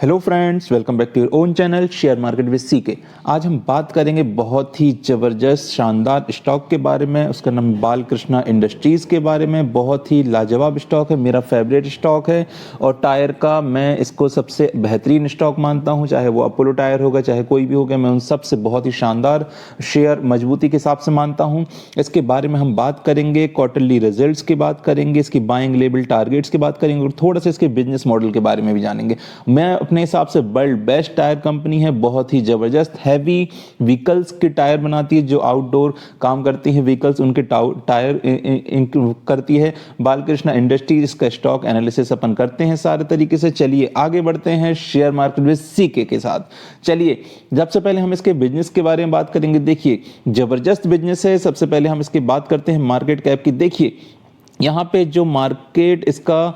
Hello friends, welcome back to your own channel share market with CK. आज हम बात करेंगे बहुत ही ज़बरदस्त शानदार स्टॉक के बारे में। उसका नाम बालकृष्णा इंडस्ट्रीज़ के बारे में। बहुत ही लाजवाब स्टॉक है, मेरा फेवरेट स्टॉक है और टायर का मैं इसको सबसे बेहतरीन स्टॉक मानता हूं। चाहे वो अपोलो टायर होगा, चाहे कोई भी होगा, मैं उन सबसे बहुत ही शानदार शेयर मजबूती के हिसाब से मानता हूँ। इसके बारे में हम बात करेंगे, क्वार्टरली रिजल्ट्स की बात करेंगे, इसकी बाइंग लेवल टारगेट्स की बात करेंगे और थोड़ा सा इसके बिजनेस मॉडल के बारे में भी जानेंगे। मैं अपने हिसाब से वर्ल्ड बेस्ट टायर कंपनी है, बहुत ही ज़बरदस्त हैवी व्हीकल्स के टायर बनाती है, जो आउटडोर काम करती है व्हीकल्स उनके टायर करती है बालकृष्णा इंडस्ट्रीज। इसका स्टॉक एनालिसिस अपन करते हैं सारे तरीके से। चलिए आगे बढ़ते हैं शेयर मार्केट में सीके के साथ। चलिए सबसे पहले हम इसके बिजनेस के बारे में बात करेंगे। देखिए ज़बरदस्त बिजनेस है। सबसे पहले हम इसकी बात करते हैं मार्केट कैप की। देखिए यहाँ पे जो मार्केट इसका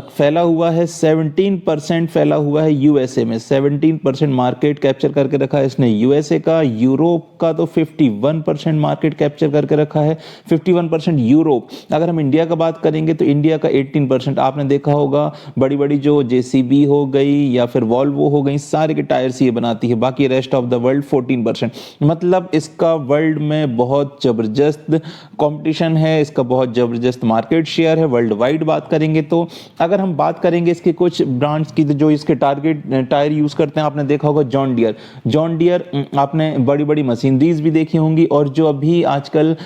फैला हुआ है 17% फैला हुआ है यूएसए में। 17% मार्केट कैप्चर करके रखा है इसने यूएसए का। यूरोप का तो 51% मार्केट कैप्चर करके रखा है, 51% यूरोप। अगर हम इंडिया का बात करेंगे तो इंडिया का 18%। आपने देखा होगा बड़ी बड़ी जो जेसीबी हो गई या फिर वॉल्वो हो गई, सारे के टायर्स ये बनाती है। बाकी रेस्ट ऑफ द वर्ल्ड 14%। मतलब इसका वर्ल्ड में बहुत ज़बरदस्त कॉम्पिटिशन है, इसका बहुत ज़बरदस्त मार्केट शेयर है वर्ल्ड वाइड। बात करेंगे तो अगर हम बात करेंगे इसके कुछ ब्रांड्स की, तो जो इसके टारगेट टायर यूज करते हैं, आपने देखा होगा जॉन डियर आपने बड़ी बड़ी मशीनरीज भी देखी होंगी। और जो अभी आजकल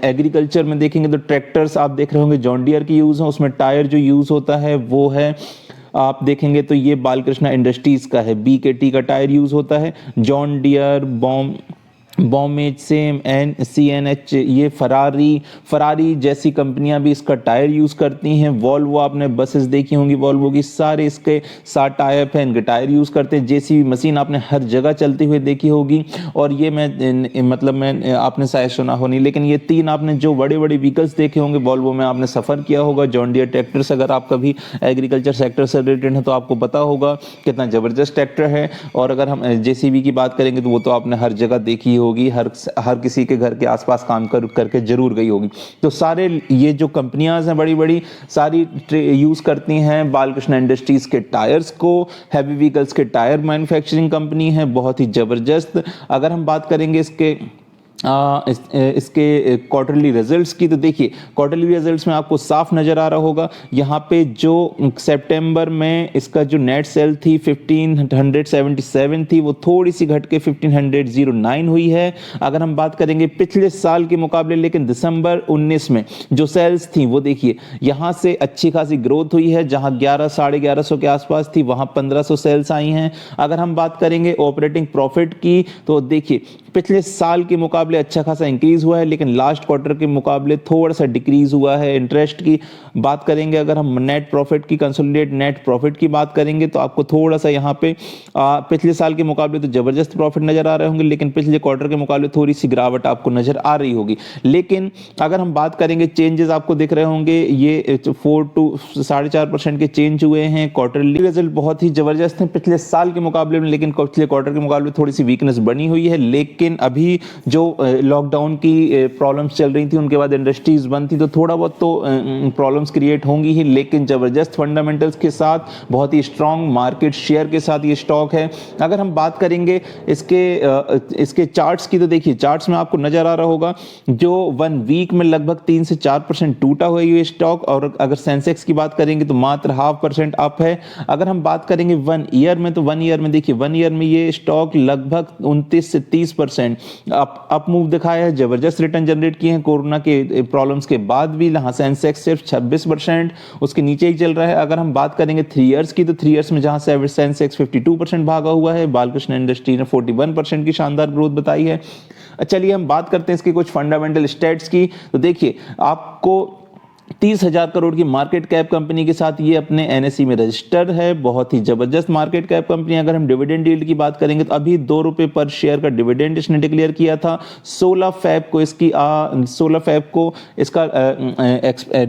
एग्रीकल्चर में देखेंगे तो ट्रैक्टर्स आप देख रहे होंगे जॉन डियर की यूज है। उसमें टायर जो यूज होता है वो है, आप देखेंगे तो ये बालकृष्णा इंडस्ट्रीज का है, BKT का टायर यूज होता है। John Deere, Bomag, Same and CNH, ये फरारी जैसी कंपनियां भी इसका टायर यूज करती हैं। वॉल्वो आपने बसेस देखी होंगी, वॉल्वो की सारे इसके साथ टायर है, इनके टायर यूज करते हैं। JCB मशीन आपने हर जगह चलती हुई देखी होगी। और ये मैं आपने शायद सुना हो नहीं, लेकिन ये तीन आपने जो बड़े बड़े व्हीकल्स देखे होंगे वॉल्वो में आपने सफर किया होगा। जॉन डियर ट्रैक्टर्स, अगर आप कभी एग्रीकल्चर सेक्टर से रिलेटेड है तो आपको पता होगा कितना जबरदस्त ट्रैक्टर है। और अगर हम JCB की बात करेंगे तो वो तो आपने हर जगह देखी होगी, हर किसी के घर के आसपास काम करके जरूर गई होगी। तो सारे ये जो कंपनियां हैं बड़ी बड़ी, सारी यूज करती हैं बालकृष्णा इंडस्ट्रीज के टायर्स को। हैवी व्हीकल्स के टायर मैन्युफैक्चरिंग कंपनी है, बहुत ही जबरदस्त। अगर हम बात करेंगे इसके क्वार्टरली रिजल्ट्स की, तो देखिए क्वार्टरली रिजल्ट्स में आपको साफ नजर आ रहा होगा। यहाँ पे जो सितंबर में इसका जो नेट सेल थी 1577 थी, वो थोड़ी सी घट के 1509 हुई है। अगर हम बात करेंगे पिछले साल के मुकाबले, लेकिन दिसंबर 19 में जो सेल्स थी वो देखिए यहाँ से अच्छी खासी ग्रोथ हुई है। जहाँ 1100-1150 के आसपास थी, वहाँ 1500 सेल्स आई हैं। अगर हम बात करेंगे ऑपरेटिंग प्रॉफिट की, तो देखिए पिछले साल के मुकाबले अच्छा खासा इंक्रीज हुआ है, लेकिन लास्ट क्वार्टर के मुकाबले थोड़ा सा डिक्रीज हुआ है। इंटरेस्ट की बात करेंगे, अगर हम नेट प्रॉफिट की, कंसोलिडेट नेट प्रॉफिट की बात करेंगे, तो आपको थोड़ा सा यहाँ पे पिछले साल के मुकाबले तो जबरदस्त प्रॉफिट नजर आ रहे होंगे, लेकिन पिछले क्वार्टर के मुकाबले थोड़ी सी गिरावट आपको नजर आ रही होगी। लेकिन अगर हम बात करेंगे चेंजेस, आपको दिख रहे होंगे ये 4 to 4.5% के चेंज हुए हैं। क्वार्टरली रिजल्ट बहुत ही जबरदस्त है पिछले साल के मुकाबले में, लेकिन पिछले क्वार्टर के मुकाबले थोड़ी सी वीकनेस बनी हुई है। लेकिन अभी जो लॉकडाउन की प्रॉब्लम्स चल रही थी, उनके बाद इंडस्ट्रीज बंद थी, तो थोड़ा बहुत तो प्रॉब्लम्स क्रिएट होंगी ही, लेकिन जबरदस्त फंडामेंटल्स के साथ, बहुत ही स्ट्रांग मार्केट शेयर के साथ ये स्टॉक है। अगर हम बात करेंगे इसके चार्ट्स की, तो देखिए चार्ट्स में आपको नजर आ रहा होगा जो 1 वीक में लगभग 3 से 4% टूटा हुआ ये स्टॉक। और अगर सेंसेक्स की बात करेंगे तो मात्र 0.5% अप है। अगर हम बात करेंगे 1 ईयर में, तो 1 ईयर में देखिए 1 ईयर में ये स्टॉक लगभग 29 से 30% अप मूव दिखाया है। जबरदस्त रिटर्न जनरेट किए हैं कोरोना के प्रॉब्लम्स के बाद भी। यहाँ सेंसेक्स सिर्फ 26% उसके नीचे ही चल रहा है। अगर हम बात करेंगे 3 इयर्स की, तो 3 इयर्स में जहां से सेंसेक्स 52% भागा हुआ है, बालकृष्णा इंडस्ट्री ने 41% की शानदार ग्रोथ बताई है। चलिए हम बात करते हैं इसके कुछ फंडामेंटल स्टेट्स की। तो देखिए आपको 30,000 करोड़ की मार्केट कैप कंपनी के साथ ये अपने NSE में रजिस्टर्ड है। बहुत ही जबरदस्त मार्केट कैप कंपनी। अगर हम डिविडेंड यील्ड की बात करेंगे तो अभी ₹2 पर शेयर का डिविडेंड इसने डिक्लेयर किया था। 16 फेब को इसका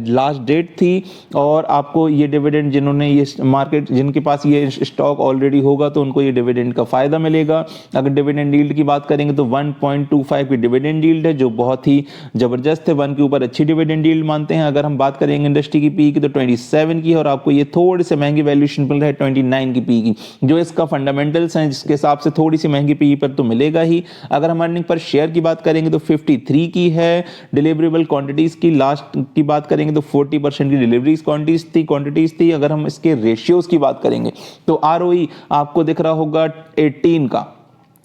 लास्ट डेट थी। और आपको ये डिविडेंड, जिन्होंने ये मार्केट, जिनके पास ये स्टॉक ऑलरेडी होगा, तो उनको ये डिविडेंड का फायदा मिलेगा। अगर डिविडेंड यील्ड की बात करेंगे तो 1.25 की डिविडेंड यील्ड है, जो बहुत ही जबरदस्त है। 1 के ऊपर अच्छी डिविडेंड यील्ड मानते हैं। अगर अगर हम बात करेंगे इंडस्ट्री की पी की तो 27 की है और आपको ये थोड़ी से महंगी वैल्यूएशन मिल रहा है 29 की पी की, जो इसका फंडामेंटल्स हैं जिसके हिसाब से थोड़ी सी महंगी पी पर तो मिलेगा ही। अगर हम अर्निंग पर शेयर की बात करेंगे तो 53 की है। डिलीवरेबल क्वांटिटीज की लास्ट की बात करेंगे तो 40% की डिलीवरीज क्वांटिटीज थी। अगर हम इसके रेशियोज की बात करेंगे तो आरओई आपको दिख रहा होगा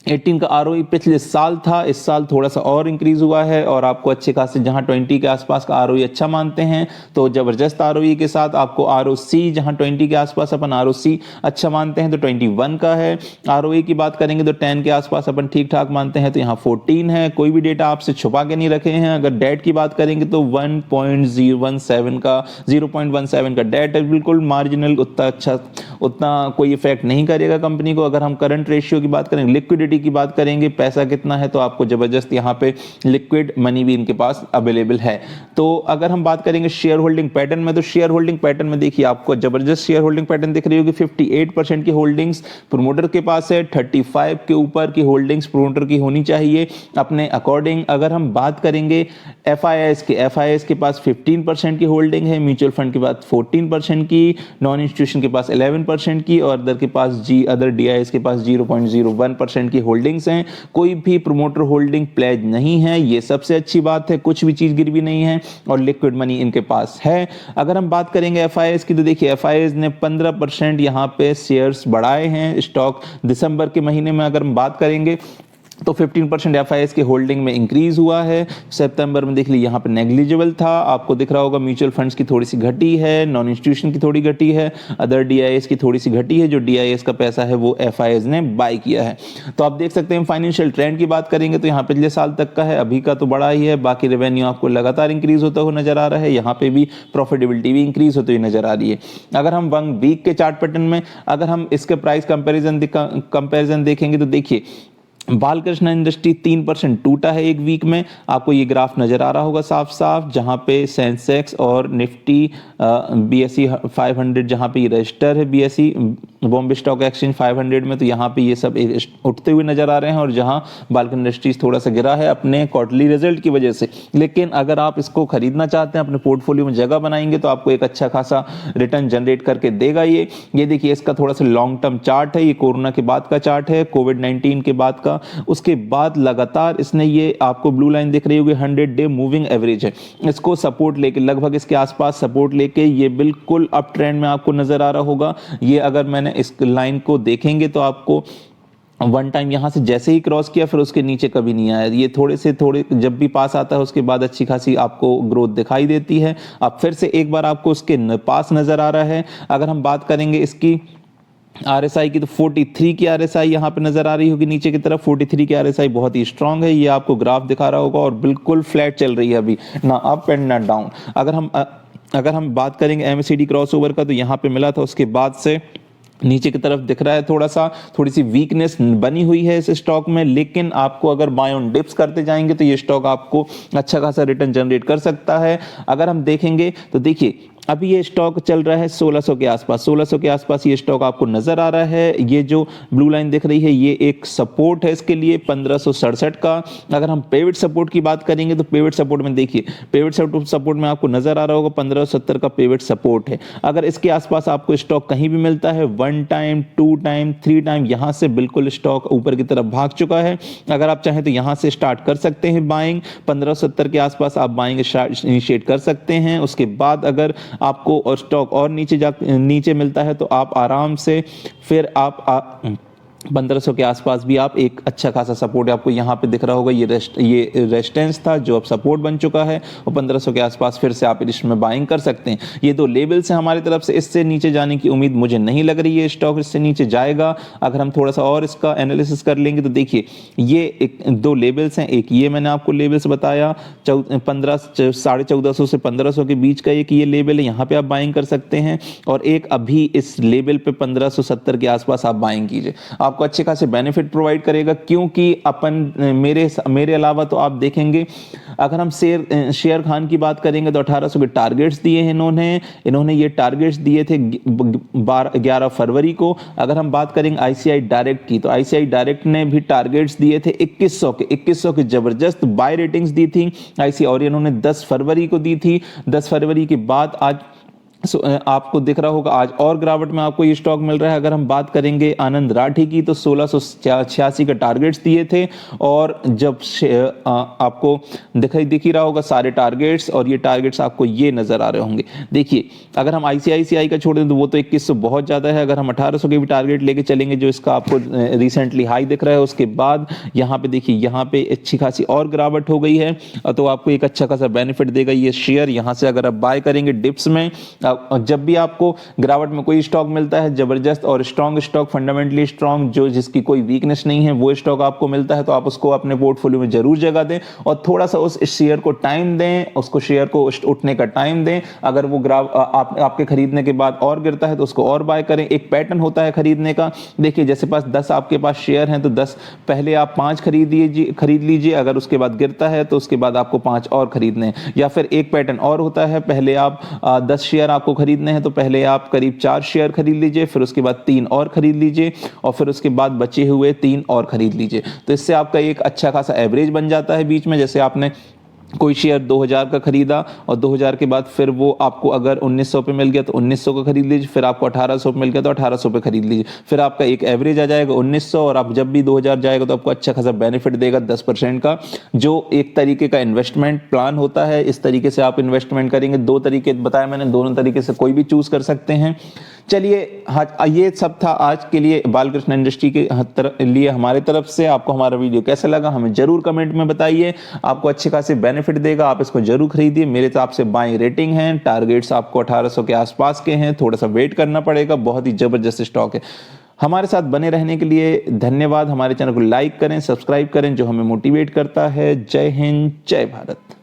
18 का आरओई पिछले साल था, इस साल थोड़ा सा और इंक्रीज हुआ है और आपको अच्छे खासे जहां 20 के आसपास का आरओई अच्छा मानते हैं तो जबरदस्त आरओई के साथ आपको आरओसी जहां 20 के आसपास अपन आरओसी अच्छा मानते हैं तो 21 का है। आरओई की बात करेंगे तो 10 के आसपास अपन ठीक ठाक मानते हैं तो यहाँ 14 है। कोई भी डेटा आपसे छुपा के नहीं रखे हैं। अगर डेट की बात करेंगे तो 0.17 का डेट है, बिल्कुल मार्जिनल, उतना कोई इफेक्ट नहीं करेगा कंपनी को। अगर हम करंट रेशियो की बात करेंगे, लिक्विडिटी की बात करेंगे, पैसा कितना है तो आपको जबरदस्त यहाँ पे लिक्विड मनी भी इनके पास अवेलेबल है। तो अगर हम बात करेंगे शेयर होल्डिंग पैटर्न में तो शेयर होल्डिंग पैटर्न में देखिए आपको जबरदस्त शेयर होल्डिंग पैटर्न दिख रही होगी। 58% की होल्डिंग्स प्रोमोटर के पास है, 35 के ऊपर की होल्डिंग्स प्रोमोटर की होनी चाहिए अपने अकॉर्डिंग। अगर हम बात करेंगे एफआईआईएस के पास 15% की होल्डिंग है, म्यूचुअल फंड के पास 14% की, नॉन इंस्टीट्यूशन के पास 11% की और अदर के पास अदर डीआईएस के पास 0.01% की होल्डिंग्स हैं। कोई भी प्रोमोटर होल्डिंग प्लेज नहीं है, ये सबसे अच्छी बात है। कुछ भी चीज गिरवी नहीं है और लिक्विड मनी इनके पास है। अगर हम बात करेंगे एफआईआईएस की तो देखिए एफआईआईएस ने 15% यहां पे शेयर्स बढ़ाए हैं। स्टॉक दिसंबर के महीने में अगर हम बात करेंगे तो 15% एफआईआईएस के होल्डिंग में इंक्रीज हुआ है। सितंबर में देख लीजिए यहाँ पे नेग्लिजिबल था, आपको दिख रहा होगा। म्यूचुअल फंड्स की थोड़ी सी घटी है, नॉन इंस्टीट्यूशन की थोड़ी घटी है, अदर डीआईएस की थोड़ी सी घटी है। जो डीआईएस का पैसा है वो एफआईआईएस ने बाय किया है। तो आप देख सकते हैं फाइनेंशियल ट्रेंड की बात करेंगे तो यहाँ पिछले साल तक का है, अभी का तो बड़ा ही है। बाकी रेवेन्यू आपको लगातार इंक्रीज होता हुआ नजर आ रहा है, यहाँ पे भी प्रॉफिटेबिलिटी भी इंक्रीज होती हुई नजर आ रही है। अगर हम 1 वीक के चार्ट पैटर्न में अगर हम इसके प्राइस कंपैरिजन देखेंगे तो देखिए बालकृष्ण इंडस्ट्री 3% टूटा है एक वीक में। आपको ये ग्राफ नजर आ रहा होगा साफ साफ, जहां पे सेंसेक्स और निफ्टी बीएसई 500 जहां पे ये रजिस्टर है, बीएसई बॉम्बे स्टॉक एक्सचेंज 500 में, तो यहाँ पे ये सब उठते हुए नजर आ रहे हैं। और जहां बालकृष्ण इंडस्ट्रीज थोड़ा सा गिरा है अपने क्वार्टरली रिजल्ट की वजह से, लेकिन अगर आप इसको खरीदना चाहते हैं, अपने पोर्टफोलियो में जगह बनाएंगे तो आपको एक अच्छा खासा रिटर्न जनरेट करके देगा। ये देखिए इसका थोड़ा सा लॉन्ग टर्म चार्ट है, ये कोरोना के बाद का चार्ट है, कोविड-19 के बाद का। उसके बाद लगातार इसने, ये आपको ब्लू लाइन दिख रही होगी 100 डे मूविंग एवरेज है, इसको सपोर्ट लेके लगभग इसके आसपास सपोर्ट लेके ये बिल्कुल अप ट्रेंड में आपको नजर आ रहा होगा। ये अगर मैंने इस लाइन को देखेंगे तो आपको वन टाइम यहां से जैसे ही क्रॉस किया फिर उसके नीचे कभी नहीं आया। ये थोड़े जब भी पास आता है उसके बाद अच्छी खासी आपको ग्रोथ दिखाई देती है। अब फिर से एक बार आपको उसके पास नजर आ रहा है। अगर हम बात करेंगे इसकी आरएसआई की तो 43 की आरएसआई यहाँ पे नजर आ रही होगी नीचे की तरफ। 43 की आरएसआई बहुत ही स्ट्रांग है, ये आपको ग्राफ दिखा रहा होगा और बिल्कुल फ्लैट चल रही है अभी, ना अप एंड ना डाउन। अगर हम बात करेंगे एमएससीडी क्रॉसओवर का तो यहाँ पे मिला था, उसके बाद से नीचे की तरफ दिख रहा है थोड़ी सी वीकनेस बनी हुई है इस स्टॉक में। लेकिन आपको अगर बाय ऑन डिप्स करते जाएंगे तो ये स्टॉक आपको अच्छा खासा रिटर्न जनरेट कर सकता है। अगर हम देखेंगे तो देखिए अभी ये स्टॉक चल रहा है 1600 के आसपास, 1600 के आसपास ये स्टॉक आपको नजर आ रहा है। ये जो ब्लू लाइन दिख रही है ये एक सपोर्ट है इसके लिए 1567 का। अगर हम पेविट सपोर्ट की बात करेंगे तो पेविट सपोर्ट में देखिए, पेविट सपोर्ट में आपको नजर आ रहा होगा 1570 का पेविट सपोर्ट है। अगर इसके आसपास आपको स्टॉक कहीं भी मिलता है 1 टाइम 2 टाइम 3 टाइम, यहां से बिल्कुल स्टॉक ऊपर की तरफ भाग चुका है। अगर आप चाहें तो यहां से स्टार्ट कर सकते हैं बाइंग, 1570 के आसपास आप बाइंग इनिशिएट कर सकते हैं। उसके बाद अगर आपको और स्टॉक और नीचे मिलता है तो आप आराम से फिर आप 1500 के आसपास भी आप एक अच्छा खासा सपोर्ट आपको यहाँ पे दिख रहा होगा। ये रेजिस्टेंस था जो अब सपोर्ट बन चुका है और 1500 के आसपास फिर से आप इसमें बाइंग कर सकते हैं। ये दो लेवल्स हैं हमारी तरफ से, इससे नीचे जाने की उम्मीद मुझे नहीं लग रही है, स्टॉक इससे नीचे जाएगा। अगर हम थोड़ा सा और इसका एनालिसिस कर लेंगे तो देखिए ये दो लेवल्स हैं, एक ये मैंने आपको लेवल्स बताया 1450 से 1500 के बीच का एक ये लेवल है, यहाँ पे आप बाइंग कर सकते हैं। और एक अभी इस लेवल पे 1570 के आसपास आप बाइंग कीजिए। आपको अच्छे खासे बेनिफिट प्रोवाइड करेगा, क्योंकि अपन मेरे अलावा तो आप देखेंगे अगर हम शेर खान की बात करेंगे तो 1800 के टारगेट्स दिए हैं इन्होंने ये टारगेट्स दिए थे 11 फरवरी को। अगर हम बात करेंगे आईसीआई डायरेक्ट की, तो आईसीआई डायरेक्ट ने भी टारगेट्स दिए थे 2100 के जबरदस्त बाय रेटिंग्स दी थी आईसीआई, और इन्होंने 10 फरवरी को दी थी। 10 फरवरी के बाद आज आपको दिख रहा होगा आज और गिरावट में आपको ये स्टॉक मिल रहा है। अगर हम बात करेंगे आनंद राठी की, तो 1686 का टारगेट्स दिए थे, और जब आपको दिख ही रहा होगा सारे टारगेट्स, और ये टारगेट्स आपको ये नजर आ रहे होंगे। देखिए अगर हम आईसीआईसीआई का छोड़ दें तो वो तो 2100 बहुत ज्यादा है। अगर हम 1800 के भी टारगेट लेके चलेंगे, जो इसका आपको रिसेंटली हाई दिख रहा है, उसके बाद यहाँ पे देखिए यहाँ पे अच्छी खासी और गिरावट हो गई है, तो आपको एक अच्छा खासा बेनिफिट देगा ये शेयर। यहाँ से अगर आप बाय करेंगे डिप्स में, जब भी आपको गिरावट में कोई स्टॉक मिलता है जबरदस्त और स्ट्रॉन्ग स्टॉक, फंडामेंटली स्ट्रॉन्ग, जो जिसकी कोई वीकनेस नहीं है, वो स्टॉक आपको मिलता है, तो आप उसको अपने पोर्टफोलियो में जरूर जगह दें, और थोड़ा सा उस शेयर को टाइम दें, उसको शेयर को उठने का टाइम दें। अगर वो आपके खरीदने के बाद और गिरता है तो उसको और बाय करें। एक पैटर्न होता है खरीदने का। देखिए जैसे 10 आपके पास शेयर हैं, तो 10 पहले आप 5 खरीद लीजिए, अगर उसके बाद गिरता है तो उसके बाद आपको 5 और खरीदने। या फिर एक पैटर्न और होता है, पहले आप 10 शेयर आपको खरीदने हैं, तो पहले आप करीब 4 शेयर खरीद लीजिए, फिर उसके बाद 3 और खरीद लीजिए, और फिर उसके बाद बचे हुए 3 और खरीद लीजिए। तो इससे आपका एक अच्छा खासा एवरेज बन जाता है बीच में। जैसे आपने कोई शेयर 2000 का खरीदा, और 2000 के बाद फिर वो आपको अगर 1900 पे मिल गया तो 1900 का खरीद लीजिए, फिर आपको 1800 पे मिल गया तो 1800 पे खरीद लीजिए, फिर आपका एक एवरेज आ जाएगा 1900, और आप जब भी 2000 जाएगा तो आपको अच्छा खासा बेनिफिट देगा 10% का, जो एक तरीके का इन्वेस्टमेंट प्लान होता है। इस तरीके से आप इन्वेस्टमेंट करेंगे। 2 तरीके बताए मैंने, दोनों तरीके से कोई भी चूज कर सकते हैं। चलिए ये सब था आज के लिए बालकृष्ण इंडस्ट्री के लिए हमारे तरफ से। आपको हमारा वीडियो कैसा लगा हमें जरूर कमेंट में बताइए। आपको अच्छे खासे बेनिफिट देगा, आप इसको जरूर खरीदिए। मेरे हिसाब से बाइंग रेटिंग है, टारगेट्स आपको 1800 के आसपास के हैं, थोड़ा सा वेट करना पड़ेगा। बहुत ही जबरदस्त स्टॉक है। हमारे साथ बने रहने के लिए धन्यवाद। हमारे चैनल को लाइक करें, सब्सक्राइब करें, जो हमें मोटिवेट करता है। जय हिंद, जय भारत।